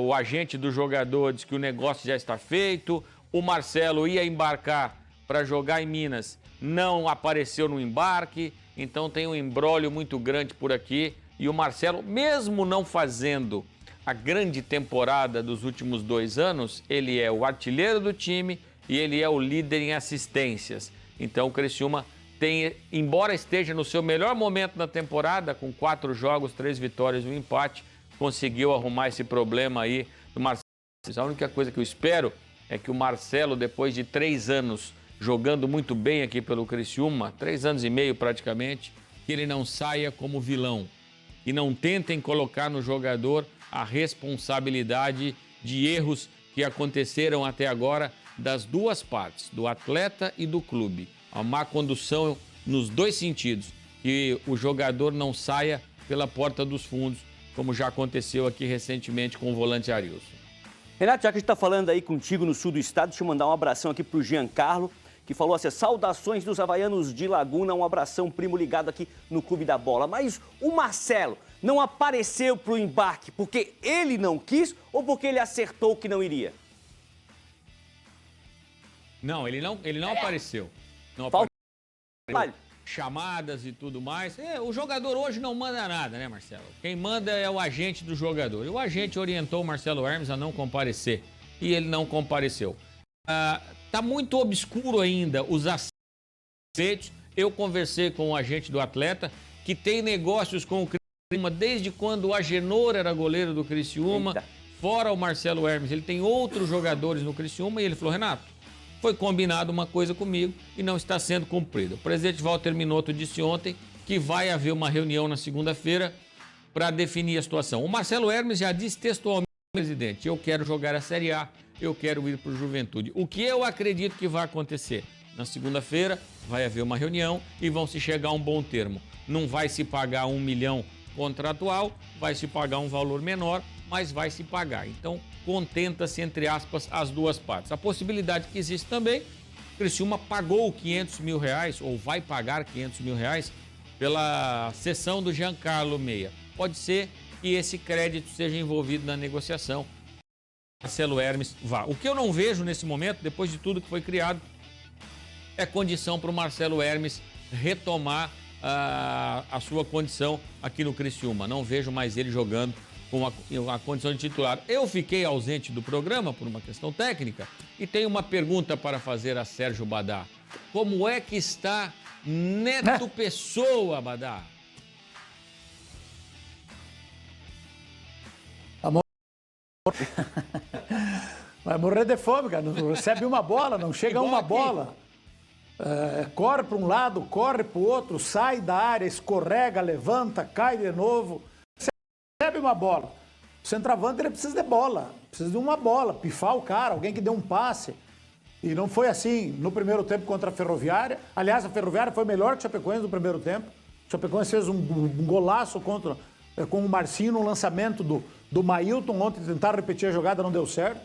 o agente do jogador disse que o negócio já está feito, o Marcelo ia embarcar para jogar em Minas, não apareceu no embarque, então tem um imbróglio muito grande por aqui. E o Marcelo, mesmo não fazendo a grande temporada dos últimos 2 anos, ele é o artilheiro do time e ele é o líder em assistências. Então o Criciúma tem, embora esteja no seu melhor momento na temporada, com 4 jogos, 3 vitórias e 1 empate, conseguiu arrumar esse problema aí do Marcelo. A única coisa que eu espero é que o Marcelo, depois de 3 anos jogando muito bem aqui pelo Criciúma, 3 anos e meio praticamente, que ele não saia como vilão e não tentem colocar no jogador a responsabilidade de erros que aconteceram até agora das duas partes, do atleta e do clube. A má condução nos 2 sentidos, que o jogador não saia pela porta dos fundos, como já aconteceu aqui recentemente com o volante Arilson. Renato, já que a gente está falando aí contigo no sul do estado, deixa eu mandar um abração aqui para o Giancarlo, que falou assim: saudações dos havaianos de Laguna, um abração, primo ligado aqui no Clube da Bola. Mas o Marcelo não apareceu pro embarque porque ele não quis ou porque ele acertou que não iria? Não, ele não apareceu. Não Falta apareceu. Chamadas e tudo mais. O jogador hoje não manda nada, né, Marcelo? Quem manda é o agente do jogador. E o agente orientou o Marcelo Hermes a não comparecer. E ele não compareceu. Tá muito obscuro ainda os aceitos. Eu conversei com o agente do atleta, que tem negócios com o Criciúma desde quando o Agenor era goleiro do Criciúma. Eita. Fora o Marcelo Hermes, ele tem outros jogadores no Criciúma e ele falou: Renato, foi combinado uma coisa comigo e não está sendo cumprida. O presidente Walter Minotto disse ontem que vai haver uma reunião na segunda-feira para definir a situação. O Marcelo Hermes já disse textualmente ao presidente: eu quero jogar a Série A, eu quero ir para o Juventude. O que eu acredito que vai acontecer? Na segunda-feira vai haver uma reunião e vão se chegar a um bom termo. Não vai se pagar 1 milhão contratual, vai se pagar um valor menor, mas vai se pagar. Então, contenta-se, entre aspas, as duas partes. A possibilidade que existe também, Criciúma pagou 500 mil reais, ou vai pagar 500 mil reais, pela cessão do Giancarlo Meia. Pode ser que esse crédito seja envolvido na negociação. Marcelo Hermes vá. O que eu não vejo nesse momento, depois de tudo que foi criado, é condição para o Marcelo Hermes retomar a sua condição aqui no Criciúma. Não vejo mais ele jogando com a condição de titular. Eu fiquei ausente do programa por uma questão técnica e tenho uma pergunta para fazer a Sérgio Badá. Como é que está Neto Pessoa, Badá? Vai morrer de fome, cara. Não recebe uma bola, não chega Igual uma aqui. bola. Corre para um lado, corre para o outro, sai da área, escorrega, levanta, cai de novo. Recebe uma bola. O centroavante ele precisa de bola, precisa de uma bola, pifar o cara, alguém que dê um passe. E não foi assim no primeiro tempo contra a Ferroviária. Aliás, a Ferroviária foi melhor que o Chapecoense no primeiro tempo. O Chapecoense fez um golaço com o Marcinho no lançamento do Mailton. Ontem tentaram repetir a jogada, não deu certo.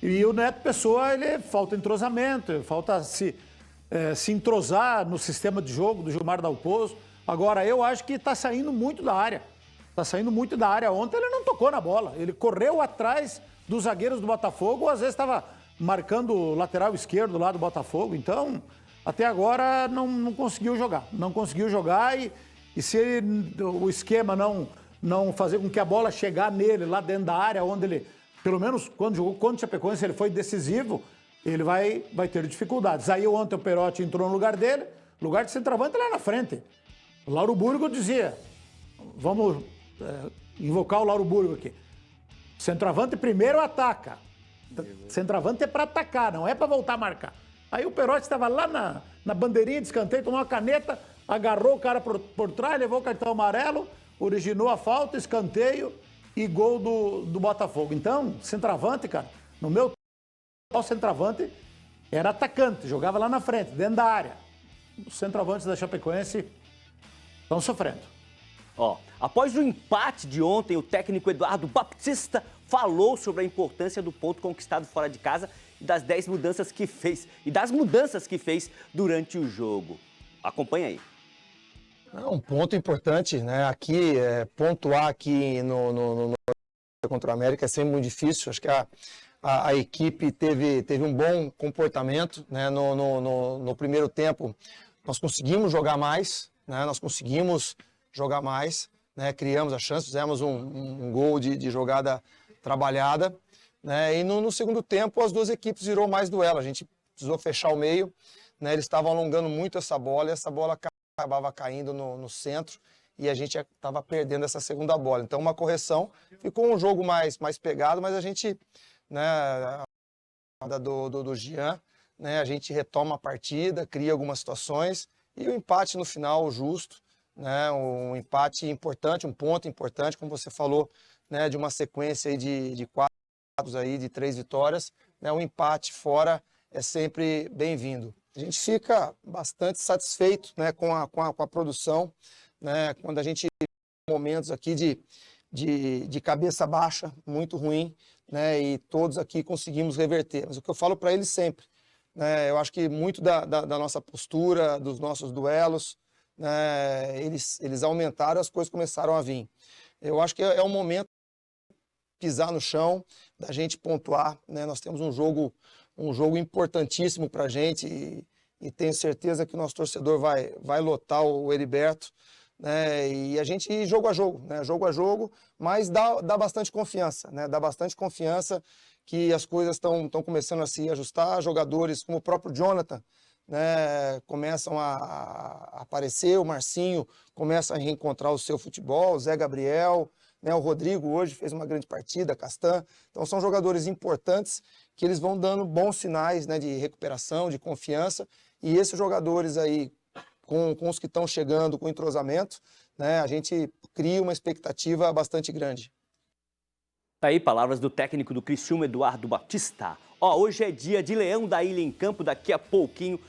E o Neto Pessoa, ele falta entrosamento, falta se entrosar no sistema de jogo do Gilmar Dalpozo. Agora, eu acho que está saindo muito da área. Está saindo muito da área. Ontem ele não tocou na bola. Ele correu atrás dos zagueiros do Botafogo, ou às vezes estava marcando o lateral esquerdo lá do Botafogo. Então, até agora não conseguiu jogar. Não conseguiu jogar e se o esquema não fazer com que a bola chegar nele lá dentro da área, onde ele, pelo menos quando jogou contra o Chapecoense, ele foi decisivo, ele vai ter dificuldades. Aí ontem o Perotti entrou no lugar dele, lugar de centroavante lá na frente. O Lauro Burgo dizia, vamos invocar o Lauro Burgo aqui, centroavante primeiro ataca. Centroavante é para atacar, não é para voltar a marcar. Aí o Perotti estava lá na bandeirinha de escanteio, tomou uma caneta, agarrou o cara por trás, levou o cartão amarelo, originou a falta, escanteio e gol do Botafogo. Então, centroavante, cara, no meu tempo, o centroavante era atacante, jogava lá na frente, dentro da área. Os centroavantes da Chapecoense estão sofrendo. Após o empate de ontem, o técnico Eduardo Baptista falou sobre a importância do ponto conquistado fora de casa e das 10 mudanças que fez e das mudanças que fez durante o jogo. Acompanha aí. Um ponto importante, né? Aqui, pontuar aqui no contra o América é sempre muito difícil. Acho que a equipe teve um bom comportamento, né? No primeiro tempo, nós conseguimos jogar mais, né? Né? Criamos a chance, fizemos um gol de jogada trabalhada, né? E no segundo tempo, as duas equipes virou mais duelo. A gente precisou fechar o meio, né? Eles estavam alongando muito essa bola e essa bola acabava caindo no centro e a gente estava perdendo essa segunda bola. Então, uma correção. Ficou um jogo mais pegado, mas a gente, né, do Jean, né, a gente retoma a partida, cria algumas situações e o empate no final justo, né, um empate importante, um ponto importante, como você falou, né, de uma sequência aí de 4 aí, de 3 vitórias, né, um empate fora é sempre bem-vindo. A gente fica bastante satisfeito, né, com a produção, né, quando a gente tem momentos aqui de cabeça baixa, muito ruim, né, e todos aqui conseguimos reverter. Mas o que eu falo para eles sempre, né? Eu acho que muito da nossa postura, dos nossos duelos, né? Eles aumentaram, as coisas começaram a vir. Eu acho que é um momento de pisar no chão, da gente pontuar, né? Nós temos um jogo importantíssimo para a gente e tenho certeza que o nosso torcedor vai lotar o Heriberto, né? E a gente ir jogo a jogo, né? Jogo a jogo, mas dá bastante confiança, né? Dá bastante confiança que as coisas estão começando a se ajustar. Jogadores como o próprio Jonathan, né, começam a aparecer, o Marcinho começa a reencontrar o seu futebol, o Zé Gabriel, né, o Rodrigo hoje fez uma grande partida, Castan. Então são jogadores importantes que eles vão dando bons sinais, né, de recuperação, de confiança, e esses jogadores aí, com os que estão chegando, com entrosamento, né, a gente cria uma expectativa bastante grande. Tá aí palavras do técnico do Criciúma, Eduardo Batista. Ó, hoje é dia de Leão da Ilha em Campo, daqui a pouquinho,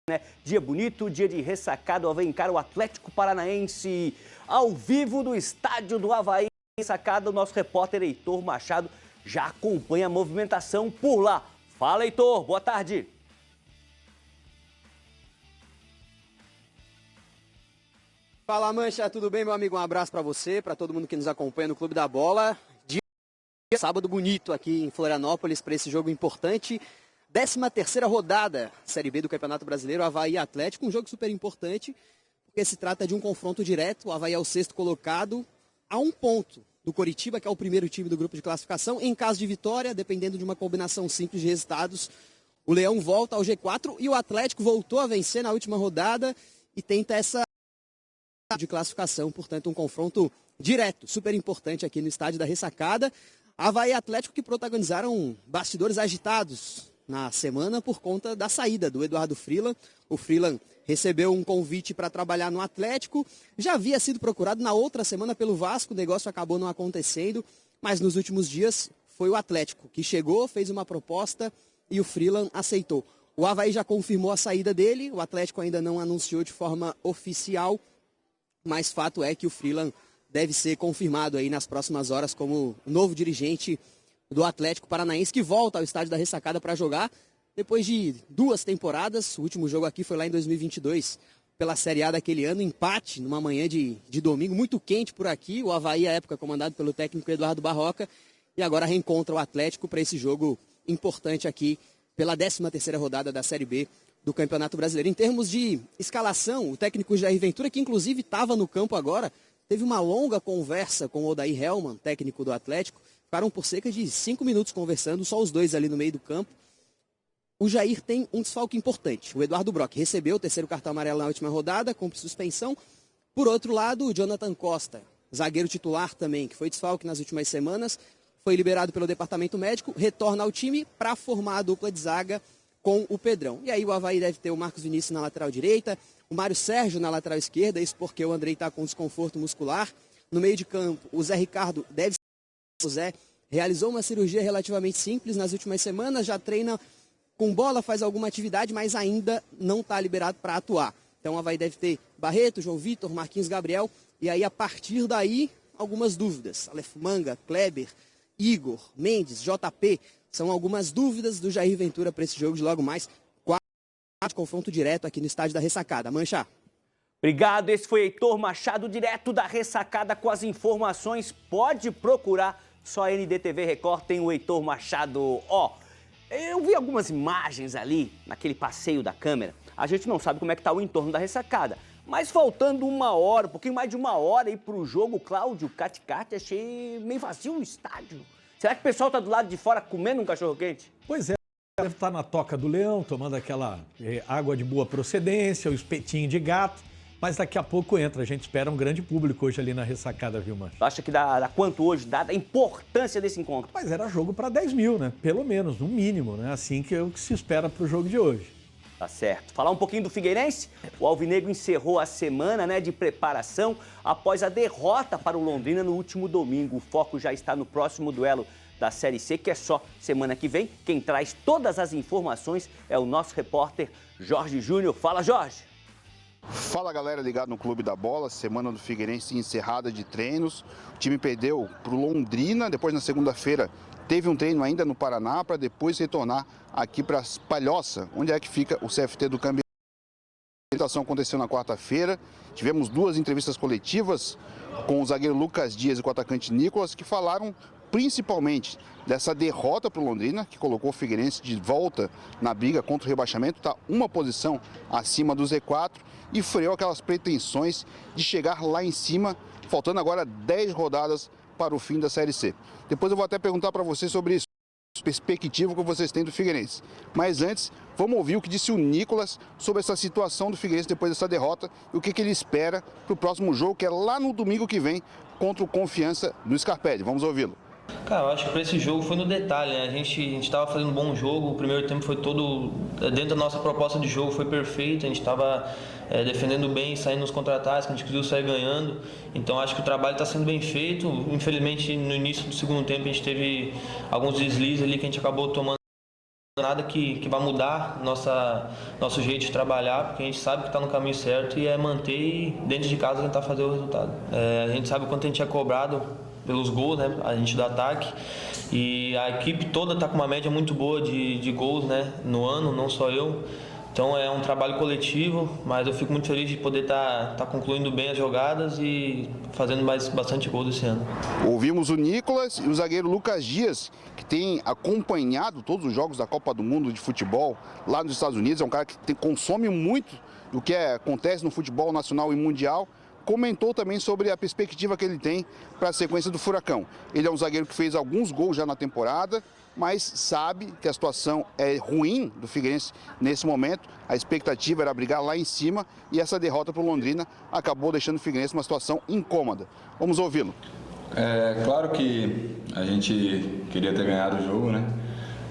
né? Dia bonito, dia de ressacado, Avaí encara o Atlético Paranaense ao vivo do estádio do Avaí. Ressacada, o nosso repórter Heitor Machado já acompanha a movimentação por lá. Fala, Heitor, boa tarde. Fala, Mancha, tudo bem, meu amigo? Um abraço para você, para todo mundo que nos acompanha no Clube da Bola. Sábado bonito aqui em Florianópolis para esse jogo importante. 13ª rodada, Série B do Campeonato Brasileiro, Avaí Atlético. Um jogo super importante, porque se trata de um confronto direto. O Avaí é o 6º colocado, a 1 ponto do Coritiba, que é o primeiro time do grupo de classificação. Em caso de vitória, dependendo de uma combinação simples de resultados, o Leão volta ao G4 e o Atlético voltou a vencer na última rodada e tenta essa de classificação. Portanto, um confronto direto, super importante aqui no estádio da Ressacada. Avaí e Atlético que protagonizaram bastidores agitados na semana por conta da saída do Eduardo Freeland. O Freeland recebeu um convite para trabalhar no Atlético, já havia sido procurado na outra semana pelo Vasco, o negócio acabou não acontecendo, mas nos últimos dias foi o Atlético que chegou, fez uma proposta e o Freeland aceitou. O Avaí já confirmou a saída dele, o Atlético ainda não anunciou de forma oficial, mas fato é que o Freeland deve ser confirmado aí nas próximas horas como novo dirigente do Atlético Paranaense, que volta ao estádio da Ressacada para jogar depois de 2 temporadas. O último jogo aqui foi lá em 2022, pela Série A daquele ano, empate numa manhã de domingo, muito quente por aqui. O Avaí, à época, comandado pelo técnico Eduardo Barroca, e agora reencontra o Atlético para esse jogo importante aqui pela 13ª rodada da Série B do Campeonato Brasileiro. Em termos de escalação, o técnico Jair Ventura, que inclusive estava no campo agora, teve uma longa conversa com o Odair Hellmann, técnico do Atlético. Ficaram por cerca de 5 minutos conversando, só os dois ali no meio do campo. O Jair tem um desfalque importante. O Eduardo Brock recebeu o 3º cartão amarelo na última rodada, cumpre suspensão. Por outro lado, o Jonathan Costa, zagueiro titular também, que foi desfalque nas últimas semanas, foi liberado pelo departamento médico, retorna ao time para formar a dupla de zaga com o Pedrão. E aí o Avaí deve ter o Marcos Vinícius na lateral direita, o Mário Sérgio na lateral esquerda, isso porque o Andrei está com desconforto muscular. No meio de campo, o Zé Ricardo deve ser. O Zé realizou uma cirurgia relativamente simples nas últimas semanas, já treina com bola, faz alguma atividade, mas ainda não está liberado para atuar. Então o Avaí deve ter Barreto, João Vitor, Marquinhos Gabriel, e aí a partir daí algumas dúvidas. Aleph Manga, Kleber, Igor, Mendes, JP, são algumas dúvidas do Jair Ventura para esse jogo de logo mais. 4 confronto direto aqui no estádio da Ressacada. Mancha. Obrigado, esse foi Heitor Machado, direto da Ressacada com as informações. Pode procurar, só a NDTV Record tem o Heitor Machado. Ó, eu vi algumas imagens ali, naquele passeio da câmera. A gente não sabe como é que tá o entorno da Ressacada. Mas faltando 1 hora, um pouquinho mais de 1 hora aí pro jogo, Cláudio Caticati, achei meio vazio o estádio. Será que o pessoal tá do lado de fora comendo um cachorro-quente? Pois é, deve estar na Toca do Leão, tomando aquela água de boa procedência, o espetinho de gato. Mas daqui a pouco entra, a gente espera um grande público hoje ali na Ressacada, viu, Mancha? Acha que dá quanto hoje? Dá a importância desse encontro? Mas era jogo para 10 mil, né? Pelo menos, no mínimo, né? Assim que é o que se espera para o jogo de hoje. Tá certo. Falar um pouquinho do Figueirense. O Alvinegro encerrou a semana, né, de preparação após a derrota para o Londrina no último domingo. O foco já está no próximo duelo da Série C, que é só semana que vem. Quem traz todas as informações é o nosso repórter Jorge Júnior. Fala, Jorge! Fala galera, ligado no Clube da Bola, semana do Figueirense encerrada de treinos. O time perdeu para o Londrina, depois na segunda-feira teve um treino ainda no Paraná para depois retornar aqui para Palhoça, onde é que fica o CFT do Campeonato. A apresentação aconteceu na quarta-feira, tivemos 2 entrevistas coletivas com o zagueiro Lucas Dias e com o atacante Nicolas, que falaram principalmente dessa derrota para o Londrina, que colocou o Figueirense de volta na briga contra o rebaixamento, está uma posição acima do Z4 e freou aquelas pretensões de chegar lá em cima, faltando agora 10 rodadas para o fim da Série C. Depois eu vou até perguntar para vocês sobre isso, perspectiva que vocês têm do Figueirense. Mas antes, vamos ouvir o que disse o Nicolas sobre essa situação do Figueirense depois dessa derrota e o que ele espera para o próximo jogo, que é lá no domingo que vem, contra o Confiança no Scarpelli. Vamos ouvi-lo. Cara, eu acho que para esse jogo foi no detalhe, né? A gente estava fazendo um bom jogo, o primeiro tempo foi todo dentro da nossa proposta de jogo, foi perfeito, a gente estava defendendo bem, saindo nos contra-ataques, a gente conseguiu sair ganhando, então acho que o trabalho está sendo bem feito. Infelizmente no início do segundo tempo a gente teve alguns deslizes ali que a gente acabou tomando, nada que vai mudar nosso jeito de trabalhar, porque a gente sabe que está no caminho certo e é manter e dentro de casa tentar fazer o resultado. A gente sabe o quanto a gente é cobrado pelos gols, né? A gente do ataque, e a equipe toda está com uma média muito boa de gols, né? No ano, não só eu. Então é um trabalho coletivo, mas eu fico muito feliz de poder tá concluindo bem as jogadas e fazendo bastante gols esse ano. Ouvimos o Nicolas e o zagueiro Lucas Dias, que tem acompanhado todos os jogos da Copa do Mundo de futebol lá nos Estados Unidos. É um cara que consome muito do que acontece no futebol nacional e mundial. Comentou também sobre a perspectiva que ele tem para a sequência do Furacão. Ele é um zagueiro que fez alguns gols já na temporada, mas sabe que a situação é ruim do Figueirense nesse momento. A expectativa era brigar lá em cima e essa derrota para o Londrina acabou deixando o Figueirense numa situação incômoda. Vamos ouvi-lo. É claro que a gente queria ter ganhado o jogo, né?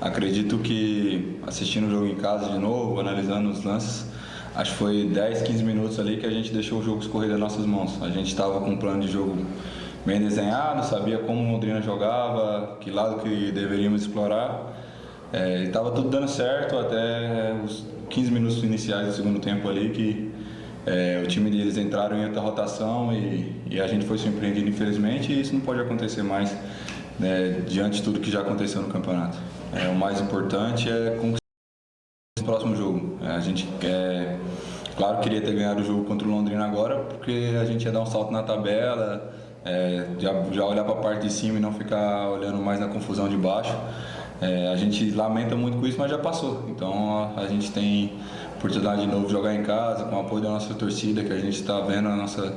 Acredito que assistindo o jogo em casa de novo, analisando os lances, acho que foi 10, 15 minutos ali que a gente deixou o jogo escorrer das nossas mãos. A gente estava com um plano de jogo bem desenhado, sabia como o Londrina jogava, que lado que deveríamos explorar. Estava tudo dando certo até os 15 minutos iniciais do segundo tempo ali, que o time deles entraram em outra rotação e a gente foi surpreendido, infelizmente, e isso não pode acontecer mais, né, diante de tudo que já aconteceu no campeonato. O mais importante é conquistar o próximo jogo. A gente claro, queria ter ganhado o jogo contra o Londrina agora, porque a gente ia dar um salto na tabela, já olhar para a parte de cima e não ficar olhando mais na confusão de baixo. A gente lamenta muito com isso, mas já passou. Então a gente tem oportunidade de novo jogar em casa, com o apoio da nossa torcida, que a gente está vendo a nossa...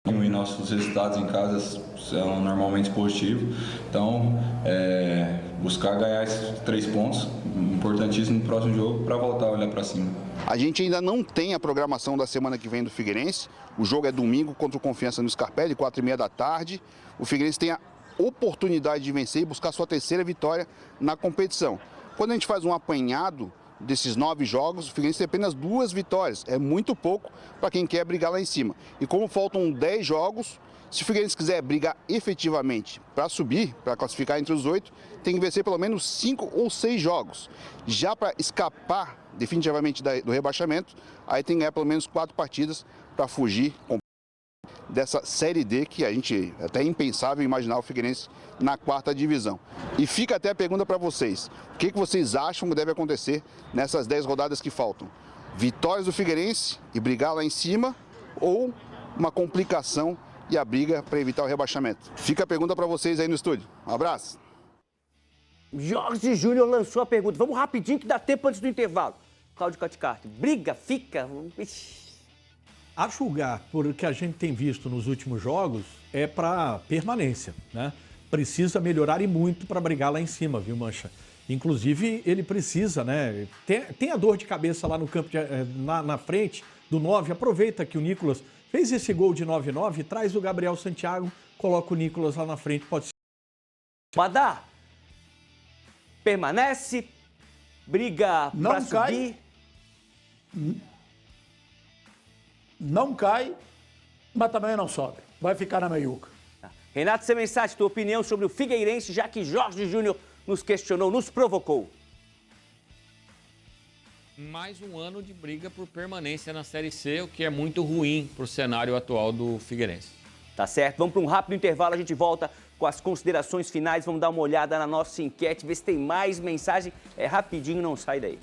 e nossos resultados em casa são normalmente positivos. Então, buscar ganhar esses 3 pontos, importantíssimo no próximo jogo, para voltar a olhar para cima. A gente ainda não tem a programação da semana que vem do Figueirense. O jogo é domingo contra o Confiança no Scarpelli, 4h30 da tarde. O Figueirense tem a oportunidade de vencer e buscar sua 3ª vitória na competição. Quando a gente faz um apanhado desses 9 jogos, o Figueirense tem apenas 2 vitórias. É muito pouco para quem quer brigar lá em cima. E como faltam 10 jogos, se o Figueirense quiser brigar efetivamente para subir, para classificar entre os 8, tem que vencer pelo menos 5 ou 6 jogos. Já para escapar definitivamente do rebaixamento, aí tem que ganhar pelo menos 4 partidas para fugir dessa Série D, que a gente até é impensável imaginar o Figueirense na 4ª divisão. E fica até a pergunta para vocês: o que vocês acham que deve acontecer nessas 10 rodadas que faltam? Vitórias do Figueirense e brigar lá em cima, ou uma complicação e a briga para evitar o rebaixamento? Fica a pergunta para vocês aí no estúdio. Um abraço. Jorge Júnior lançou a pergunta. Vamos rapidinho que dá tempo antes do intervalo. Cláudio Caticarte, briga, fica... A julgar por o que a gente tem visto nos últimos jogos, é para permanência, né? Precisa melhorar e muito para brigar lá em cima, viu, Mancha? Inclusive, ele precisa, né? Tem a dor de cabeça lá no campo, na frente do 9. Aproveita que o Nicolas fez esse gol de 9-9, traz o Gabriel Santiago, coloca o Nicolas lá na frente, pode ser. Badá, permanece, briga para subir. Não cai, mas também não sobe. Vai ficar na meiuca. Renato Semensati, tua opinião sobre o Figueirense, já que Jorge Júnior nos questionou, nos provocou. mais um ano de briga por permanência na Série C, o que é muito ruim para o cenário atual do Figueirense. Tá certo, vamos para um rápido intervalo, a gente volta com as considerações finais, vamos dar uma olhada na nossa enquete, ver se tem mais mensagem, é rapidinho, não sai daí.